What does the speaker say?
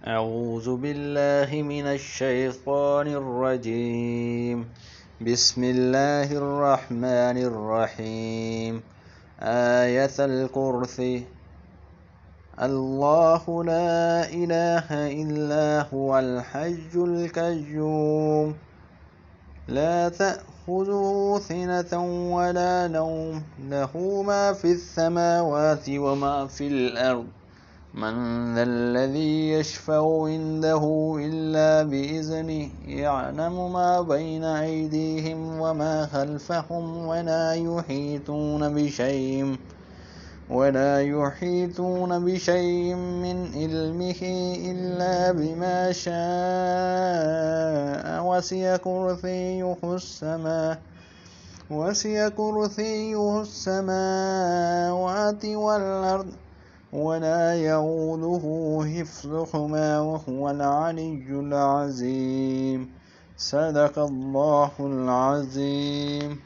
أعوذ بالله من الشيطان الرجيم. بسم الله الرحمن الرحيم. آية الكرسي. الله لا إله إلا هو الحي القيوم لا تأخذه سنة ولا نوم له ما في السماوات وما في الأرض من ذا الذي يشفع عنده إلا بإذنه يعلم ما بين أيديهم وما خلفهم ولا يحيطون بشيء من علمه إلا بما شاء وسع كرسيه السماوات والأرض ولا يؤوده حفظهما وهو العلي العظيم. صدق الله العظيم.